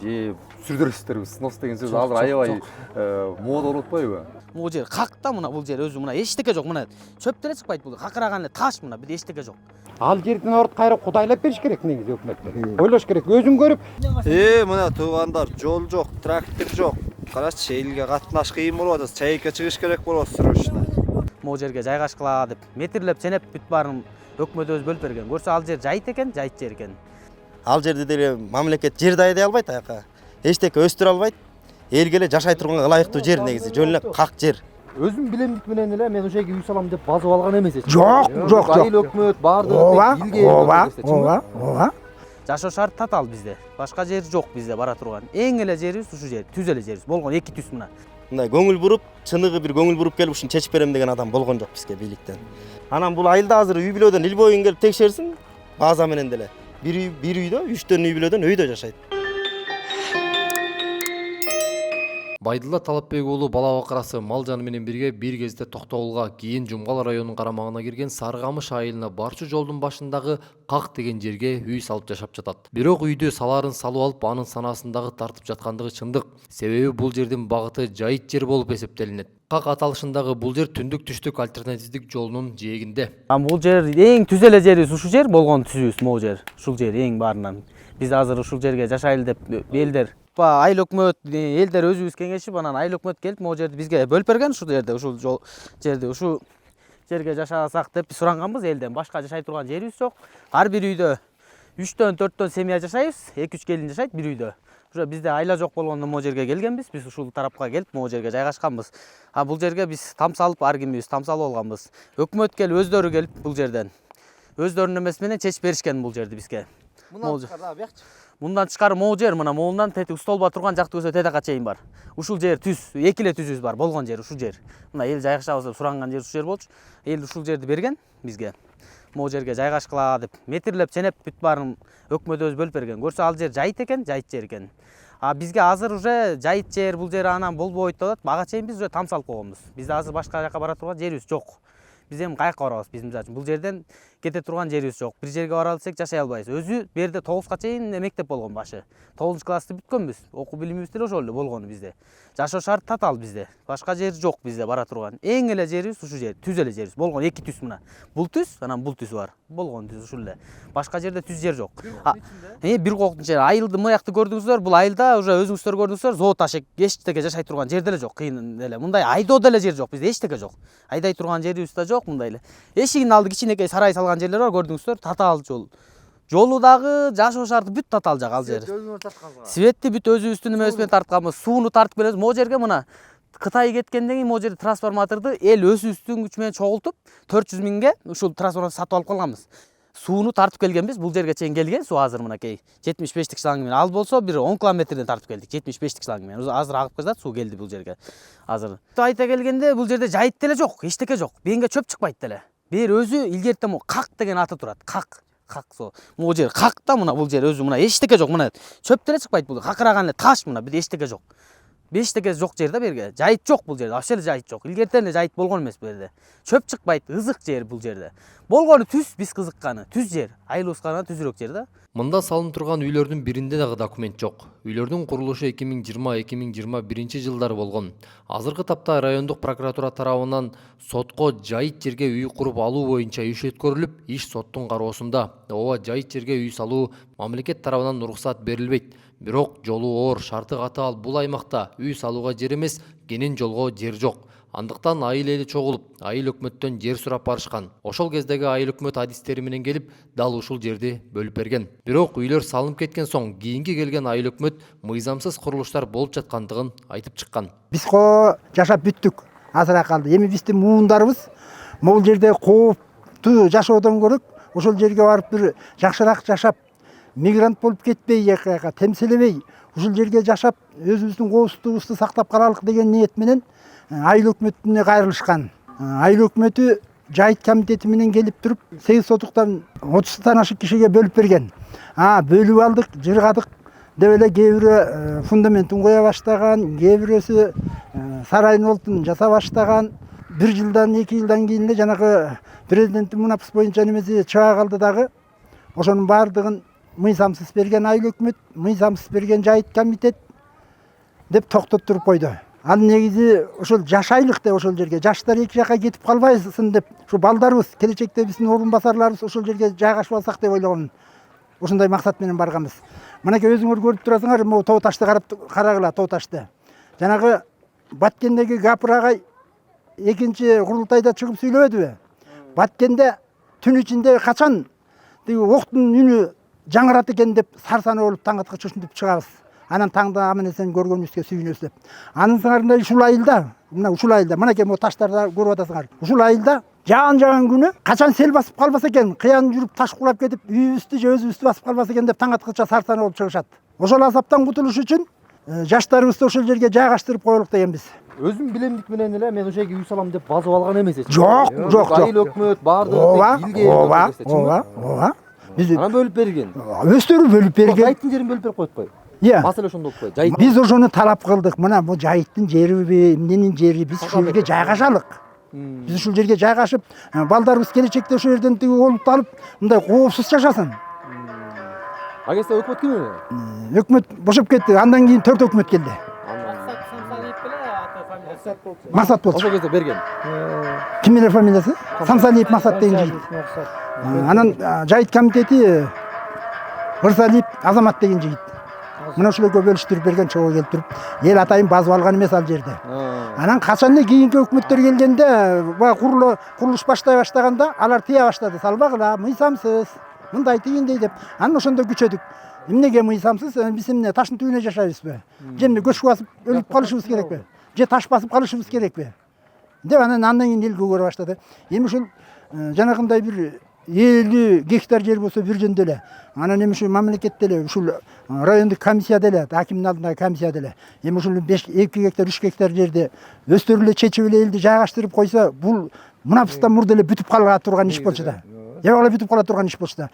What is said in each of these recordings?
же сүрдүрөсүздөрбү снос деген сөз азыр аябай мода болуп атпайбы? Бул жер какта мына бул жер өзү мына эчтеке жок мына чөп деле чыкпайт бул какыраган эле таш мына бир эчтеке жок. Ал жердин орду кайра кудайлап бериш керек негизи өкмөттө. Ойлош керек, өзүң көрүп. Мына туугандар, жол жок, трактор жок. Карачы, элге катнаш кыйын болуп атат. Чайыкка чыгыш керек болот срочно. Могу жерге жайгашкыла деп метрлеп ченеп бүт баарын өкмөт өзү бөлүп берген. Көрсө ал жер жайыт экен, жайыт жер экен. Ал жерде деле мамлекет жер дайдай албайт аяка. Эчтеке өстүрө албайт. Элге эле жашай турганга ылайыктуу жер негизи, жөн эле как жер. Өзүм билемдик менен эле мен ошол жерге үй салам деп базып алган эмес эчим. Жок. Айыл өкмөт баардыгы Ооба. Жашоо шарты татаал бизде. Башка жер жок бизде бара турган. Эң эле жерибиз ушу жер, түз эле жерибиз. Болгон 2 түз мына. Мындай көңүл буруп, чыныгы бир көңүл буруп келип ушуну чечип берем деген адам болгон жок бизге бийликтен. Анан бул айылда азыр үй бүлөдөн ил боюн келип текшерсин, база менен деле. Бир үйдө 3 үй бүлөдөн өйдө жашайт. Байдылла Талапбек уулу бала бакырасы мал жаны менен бирге бир кезде Токтогулга, кийин Жумгал районунун карамагына кирген Сарыкамыш айылына барчу жолдун башындагы Как деген жерге үй салып жашап жатат. Бирок үйдү салаарын салып алып, анын санаасындагы тартып жаткандыгы чындык. Себеби бул жердин багыты жайыт жер болуп эсептелинет. Как аталышындагы бул жер түндүк түштүк альтернативдик жолунун жээгинде. Бул жер эң түз эле жерибиз ушу жер болгон түзүбүз могу жер. Ушул жер эң баарынан. Биз азыр ушул жерге жашайлы деп элдер айыл өкмөт элдер өзүбүз кеңешип анан айыл өкмөт келип могу жерди бизге бөлүп берген ушул жерде ушул жерди ушу жерге жашасак деп суранганбыз элден. Башка жашай турган жерибиз жок. Ар бир үйдө 3төн 4төн семья жашайбыз. 2-3 келин жашайт бир үйдө. Ошо бизде айла жок болгондон могу жерге келгенбиз. Биз ушул тарапка келип могу жерге жайгашканбыз. Бул жерге биз там салып ар кимибиз там салып алганбыз. Өкмөт келип өздөрү келип бул жерден өздөрүнүн эмеси менен чечип беришкен бул жерди бизге. Мындан тышкары могу жер мына могундан тети Устолба турган жакты көзө тетака чейин бар. Ушул жер түз, эки эле түзүбүз бар, болгон жер ушул жер. Мына эл жайгашабыз деп суранган жер ушул жер болчу. Эл ушул жерди берген бизге. Могу жерге жайгашкыла деп метрлеп ченеп бүт баарын өкмөт өзү бөлүп берген. Көрсө ал жер жайыт экен, жайыт жер экен. Бизге азыр уже жайыт жер, бул жер анан болбойт деп атат. Ага чейин биз уже там салып койгонбуз. Бизде азыр башка жака бара турган жерибиз жок. Биз эми каяка барабыз? Биз мисалы үчүн бул жерден кете турган жерибиз жок. Бир жерге бара алсак жашай албайбыз. Өзү берде 9га чейин мектеп болгон башы. 9-классты бүткөнбүз. Окуу билимибиз деле ошол эле болгону бизде. Жашоо шарты татаал бизде. Башка жер жок бизде бара турган. Эң эле жерибиз ушу жер, түз эле жерибиз. Болгон 2 түз мына. Бул түз, анан бул түз бар. Болгон түз ушул эле. Башка жерде түз жер жок. Бир коктун ичинде айылды мыякты көрдүңүздөр. Бул айылда уже өзүңүздөр көрдүңүздөр, завод ашек эчтеке жашай турган жер деле жок. Кыйын эле. Мындай айдоо деле жер жок. Бизде эчтеке жок. Айдай турган жерибиз да жок мындай эле. Эшигинин алды кичинекей сарай салган жерлер бар, көрдүңүздөр. Татаал жол. Жолу дагы жашоо шарты бүт татаал жак ал жер. Светти бүт өзүбүздүн эмебиз менен тартканбыз. Сууну тартып келебиз. Могу жерге мына Кытай кеткенден кийин могу жерде трансформаторду эл өзүбүздүн күч менен чогултуп 400 миңге ушул трансформатор сатып алып калганбыз. Сууну тартып келгенбиз. Бул жерге чейин келген суу азыр мынакей 75тик шланг менен. Ал болсо бир 10 километрден тартып келдик. 75тик шланг менен. Азыр агып жатат, суу келди бул жерге. Азыр айта келгенде бул жерде жайыт деле жок, эчтеке жок. Бенге чөп чыкпайт деле. Бир өзү илгертен могу Как деген аты турат. Как со. Могу жер какта мына бул жер өзү мына эчтеке жок. Мына чөп деле чыкпайт бул. Какыраган эле таш мына бир эчтеке жок. Бештеке жок жер да берге. Жайыт жок бул жерде. Вообще эле жайыт жок. Илгертен эле жайыт болгон эмес бул жерде. Чөп чыкпайт, ызык жер бул жерде. Болгону түз, биз кызыкканы. Түз жер. Айылыбызга түзүрөөк жер да. Мында салынып турган үйлөрдүн биринде дагы документ жок. Үйлөрдүн курулушу 2020-2021 жылдары болгон. Азыркы тапта райондук прокуратура тарабынан сотко жайыт жерге үй куруп алуу боюнча иш өткөрүлүп, иш соттун кароосунда. Ооба, жайыт жерге үй салуу мамлекет тарабынан уруксат берилбейт. Бирок жолу оор, шарты катаал бул аймакта үй салууга жер эмес, кенен жолго жер жок. Андыктан айыл эли чогулуп, айыл өкмөттөн жер сурап барышкан. Ошол кездеги айыл өкмөт адистери менен келип, дал ушул жерди бөлүп берген. Бирок үйлөр салынып кеткен соң, кийинки келген айыл өкмөт мыйзамсыз курулуштар болуп жаткандыгын айтып чыккан. Биз жашап бүттүк. Азыраак калды. Эми биздин муундарыбыз могул жерде кооптуу жашоодон көрөк, ошол жерге барып бир жакшыраак жашап, мигрант болуп кетпей, жакка темселебей, ушул жерге жашап, өзүбүздүн коопсуздугубузду сактап калалык деген ниет менен айыл өкмөтүнө кайрылышкан. Айыл өкмөтү жайыт комитети менен келип туруп 8 сотуктан 30тан ашык кишиге бөлүп берген. Бөлүп алдык, жыргадык деп эле кээ бирөө фундаментин кое баштаган, кээ бирөөсү сарайдын олтун жаса баштаган. 1 жылдан 2 жылдан кийин эле жанагы президенттин мунапс боюнча немеси чыга калды дагы. Ошонун баардыгын мыйзамсыз берген айыл өкмөт, мыйзамсыз берген жайыт комитет деп токтоттуруп койду. Ал негизи ошол жашайлык деп ошол жерге жаштар эки жака кетип калбайсың деп, ушу балдарыбыз, келечекте биздин орун басарларыбыз ошол жерге жайгашып алсак деп ойлогон. Ушундай максат менен барганбыз. Мынакей өзүңөр көрүп турасыңар, могу тоо ташты карагыла, тоо ташты. Жанагы Баткендеги Гапыр агай экинчи курултайда чыгып сүйлөбөдүбү? Баткенде түн ичинде качан тиги октун үнү жаңырат экен деп сарсана болуп таң аткача ушинтип чыгабыз. Анан таңда аман-эсен көргөнүбүзгө сүйүнөбүз деп. Анын сыңарында ушул айылда, мынакей могу таштарда көрүп атасыңар. Ушул айылда жаган күнү качан сел басып калбаса экен, кыян жүрүп таш кулап кетип, үйүбүздү же өзүбүздү басып калбаса экен деп таң аткача сарсана болуп чыгышат. Ошол азаптан кутулуш үчүн жаштарыбызды ошол жерге жайгаштырып коелук дегенбиз. Өзүм билемдик менен эле мен ошол жерге үй салам деп базып алган эмес эч. Жок. Айыл өкмөт баардыгы элге. Ооба. Биз Анан бөлүп берген. өздөрү бөлүп берген. Жайыттын жерин бөлүп берип коюп атпайбы? Маселе ошондо болуп коет. Биз ошону талап кылдык. Мына бул жайыттын жериби, эмненин жери, биз ушул жерге жайгашалык. Биз ушул жерге жайгашып, балдарыбыз келечекте ошол жерден тиги олуп алып, мындай коопсуз жашасын. А кезде өкмөт ким эле? Өкмөт бошоп кетти. Андан кийин 4 өкмөт келди. Максат болчу. Ошол кезде берген. Ким эле фамилиясы? Самсалиев Максат деген жигит. Анан жайыт комитети Мырзалиев Азамат деген жигит. Мына ушуларга бөлүштүрүп берген, чогуу келтирип, эл атайын базып алган эмес ал жерде. Анан качан эле кийинки өкмөттөр келгенде, баягы курулуш баштай баштаганда, алар тыя баштады. Салбагыла, мыйзамсыз, мындай тигиндей деп. Анан ошондо күчөдүк. Эмнеге мыйзамсыз? Биз эмне таштын түбүнө жашайбызбы? Же эмне көчкү басып өлүп калышыбыз керекпи? Же таш басып калышыбыз керекпи? Деп андан кийин эл көгөрө баштады. Эми ушул жанагындай бир 50 гектар жер болсо бир жөндөр эле. Анан эми ушул мамлекетте эле, ушул райондук комиссияда эле, акимдин алдындагы комиссияда эле. Эми ушул 2 гектар, 3 гектар жерди өздөрү эле чечип эле элди жайгаштырып койсо, бул мынапыстан мурда эле бүтүп кала турган иш болчу да. Эбала бүтүп кала турган иш болчу да.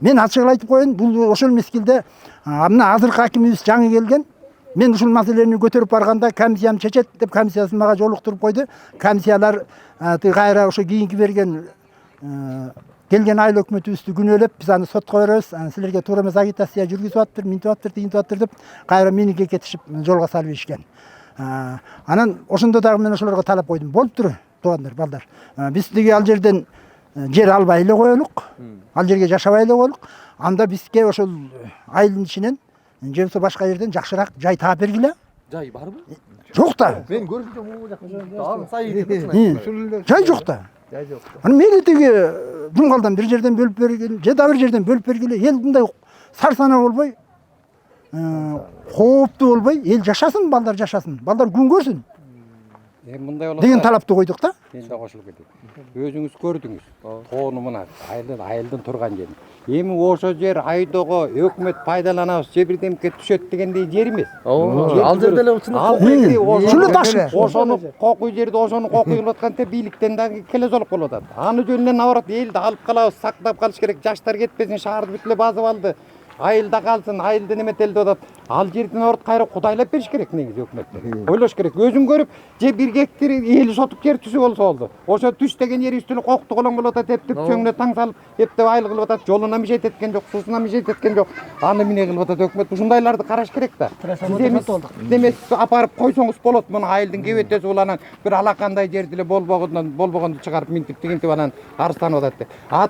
Мен ачык эле айтып коеюн, бул ошол мезгилде мына азыркы акимибиз жаңы келген. Мен ушул маселени көтөрүп барганда комиссиям чечет деп комиссиясын мага жолуктуруп койду. Комиссиялар кайра ошо кийинки берген келген айыл өкмөтүбүздү күнөөлөп, биз аны сотко беребиз. Силерге туура эмес агитация жүргүзүп атыптыр, минтип атыптыр, тигинтип атыптыр деп кайра меники кетишип жолго салып ишкен. Анан ошондо дагы мен ошолорго талап койдум. Болуптур, туугандар, балдар. Биз тиги ал жерден жер албай эле коелук. Ал жерге жашабай эле коелук. Анда бизге ошол айылдын ичинен же болбосо башка жерден жакшыраак жай таап бергиле. Жай барбы? Жок да. Мен көрүнчө могу жакта. Жай жок да. Анан мейли тиги жумгалдан бир жерден бөлүп бергиле, же да бир жерден бөлүп бергиле. Эл мындай сарсана болбой, кооптуу болбой, эл жашасын, балдар жашасын, балдар күн көрсүн. Мындай болот Деген талапты койдук да. Мен да кошулуп кетем. Өзүңүз көрдүңүз. Тоону мына айылдан турган жер. Эми ошо жер айдого өкмөт пайдаланабыз, же бирдемке түшөт дегендей жер эмес. Ал жерде эле Ушуну таш. Ошону кокуй жерди, ошону кокуй кылып атканда бийликтен дагы келе солуп болуп атат. Аны жөнүнөн абарат элди алып калабыз, сактап калыш керек. Жаштар кетпесин, шаарды бүт эле базып алды. Айылда калсын, айылды неметелди атат. Ал жердин орут кайра кудайлап бериш керек негизи өкмөттөр. Ойлош керек. Өзүң көрүп, же 1 гектар 50 сотук жер түсүп болсо болду. Ошо түш деген жер үстүнө кокту колоң болуп атат, эптеп чөңүнө таң салып, эптеп айыл кылып атат. Жолуна мишет эткен жок, суусуна мишет эткен жок. Аны эмне кылып атат өкмөт? Ушундайларды караш керек да. Демек апарып койсоңуз болот. Муну айылдын кебетеси уланан бир алакандай жерди эле болбогонду чыгарып минтип тигинтип анан арыстанып атат.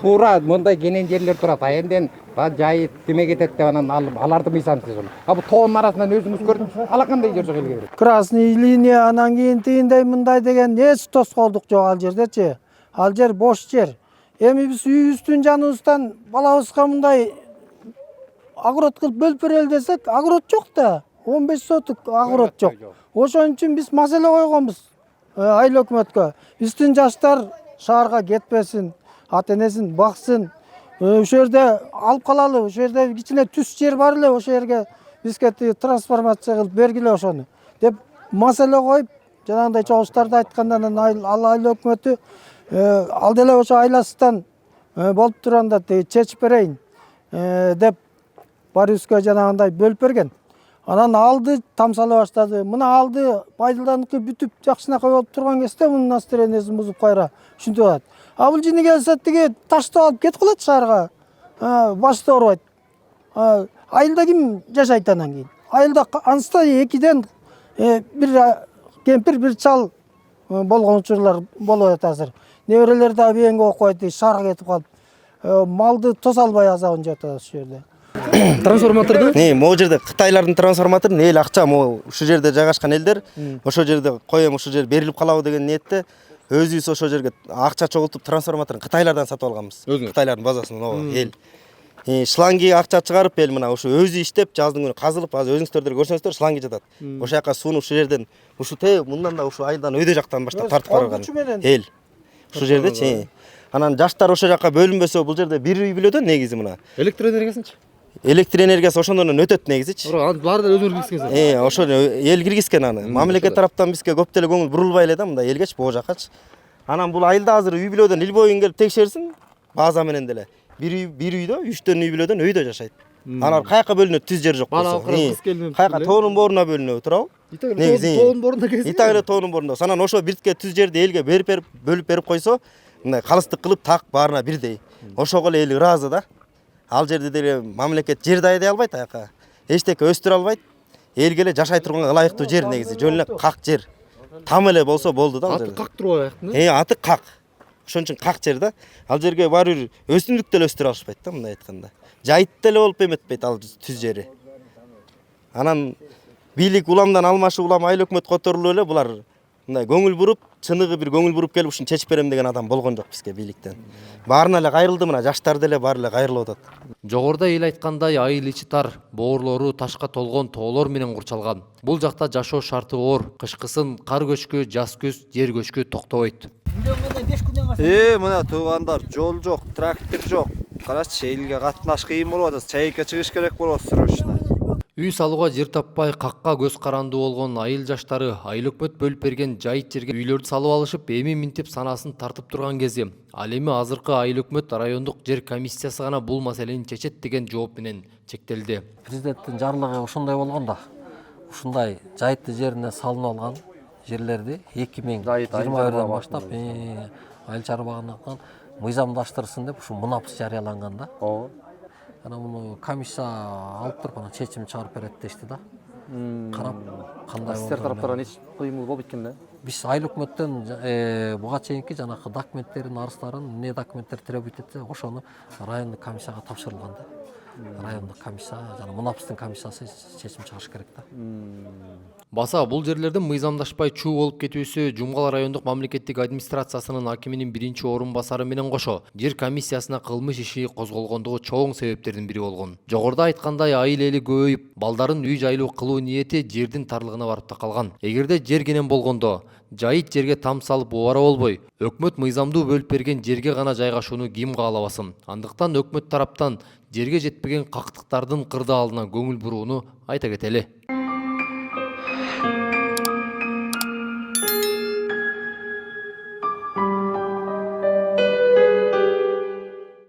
Туура мындай кенен жерлер турат. Айылден жайыт деме кетет деп анан аларды мыйзамсыз болот. Бул тоонун арасынан өзүңүз көрдүңүз, алакандай жер жок элге берет. Красный линия анан кийин тигиндей мындай деген эч тоскоолдук жок ал жердечи. Ал жер бош жер. Эми биз үйүбүздүн жаныбыздан балабызга мындай огород кылып бөлүп берели десек, огород жок да. 15 сотук огород жок. Ошон үчүн биз маселе койгонбуз айыл өкмөткө. Биздин жаштар шаарга кетпесин, ата-энесин баксын. Ошол жерде алып калалы, ошол жерде кичине түз жер бар эле, ошол жерге бизге трансформация кылып бергиле ошону деп маселе коюп, жанагындай чогулуштарда айткандан ал айыл өкмөтү ал деле ошо айласыздан болуп турганда чечип берейин деп баарыбызга жанагындай бөлүп берген. Анан алды тамсала баштады. Мына алды пайдаланыкы бүтүп жакшынакай болуп турган кезде мунун настроениесин бузуп кайра ушинтип атат. А бул жини келсе тиги ташты алып кетип калат шаарга. Башты оорубайт. Айылда ким жашайт анан кийин? Айылда анста 2ден бир кемпир, бир чал болгон учурлар болуп атат азыр. Неберелер да бейинге окуп койду, шаарга кетип калып, малды тоса албай азабын жатат ошол жерде. Трансформаторду могу жерде Кытайлардын трансформаторун эл акча могу ушул жерде жайгашкан элдер ошол жерде коем, ушул жер берилип калабы деген ниетте өзүбүз ошол жерге акча чогултуп трансформаторун Кытайлардан сатып алганбыз. Кытайлардын базасынан ооба эл. Шланги акча чыгарып эл мына ушу өзү иштеп жаздын күнү казылып, азыр өзүңүздөр деле көрсөңүздөр шланги жатат. Ошол жака сууну ушул жерден, ушу мындан да ушу айылдан өйдө жактан баштап тартып барган эл. Ушул жердечи. Анан жаштар ошол жака бөлүнбөсө бул жерде бир үй бүлөдөн негизи мына. электр энергиясынчы? Электр энергиясы ошондон өтөт негизичи. Анын баары да өзү киргизген. Ошол эл киргизген аны. Мамлекет тараптан бизге көп деле көңүл бурулбай эле да мындай элгечи бул жакачы. Анан бул айылда азыр үй бүлөдөн ил бою келип текшерсин, база менен деле. Бир үйдө 3төн үй бүлөдөн өйдө жашайт. Анан каяка бөлүнөт, түз жер жок болсо. Каяка тоонун боруна бөлүнөбү туурабы? Негизи тоонун борунда келсе. Итагыра тоонун борунда. Анан ошо биртке түз жерди элге бөлүп берип койсо, мындай калыстык кылып так баарына бирдей. Ошого эле эл ыраазы да. Ал жерде деле мамлекет жер дайдай албайт аяка. Эчтеке өстүрө албайт. Элге эле жашай турганга ылайыктуу жер негизи, жөн эле как жер. Там эле болсо болду да ал жерде. Аты как турбайбы аяктын? Аты как. Ошон үчүн как жер да. Ал жерге баары бир өсүмдүк деле өстүрө алышпайт да мындай айтканда. Жайыт деле болуп эметпейт ал түз жери. Анан бийлик уламдан алмашы улам айыл өкмөт которулуп эле булар мындай көңүл буруп, чыныгы бир көңүл буруп келип ушуну чечип берем деген адам болгон жок бизге бийликтен. Баарына эле кайрылды мына, жаштар деле баары эле кайрылып атат. Жогоруда эл айткандай айыл ичи тар, боорлору ташка толгон тоолор менен курчалган. Бул жакта жашоо шарты оор, кышкысын кар көчкү, жаз көз жер көчкү токтобойт. Мына туугандар, жол жок, трактор жок. Карачы, элге катнаш кыйын болуп атат, чайыкка чыгыш керек болот срочно. Үй салууга жер таппай какка көз карандуу болгон айыл жаштары айыл өкмөт бөлүп берген жайыт жерге үйлөрдү салып алышып, эми минтип санасын тартып турган кези. Ал эми азыркы айыл өкмөт райондук жер комиссиясы гана бул маселени чечет деген жооп менен чектелди. Президенттин жарлыгы ошондой болгон да. Ушундай жайыттуу жерине салынып алган жерлерди 2021 баштап айыл чарбагына мыйзамдаштырсын деп ушу мунапс жарыяланган да. Ооба. Анан муну комиссия алып туруп анан чечим чыгарып берет дешти да. Карап кандай болду. Сиздер тараптардан эч кыймыл болбойт экен да. Биз айыл өкмөттөн буга чейинки жанагы документтерин, арыздарын, эмне документтер требует этсе, ошону райондук комиссияга тапшырылган да. Райондук комиссия, жана мунапстын комиссиясы чечим чыгарыш керек да. Баса бул жерлердин мыйзамдашпай чуу болуп кетүүсү Жумгал райондук мамлекеттик администрациясынын акиминин биринчи орун басары менен кошо жер комиссиясына кылмыш иши козголгондугу чоң себептердин бири болгон. Жогоруда айткандай айыл эли көбөйүп, балдарын үй жайлуу кылуу ниети жердин тарлыгына барып такалган. Эгерде жер кенен болгондо жайыт жерге там салып убара болбой, өкмөт мыйзамдуу бөлүп берген жерге гана жайгашууну ким каалабасын? Андыктан өкмөт тараптан жерге жетпеген кактыктардын кырдаалына көңүл бурууну айта кетели.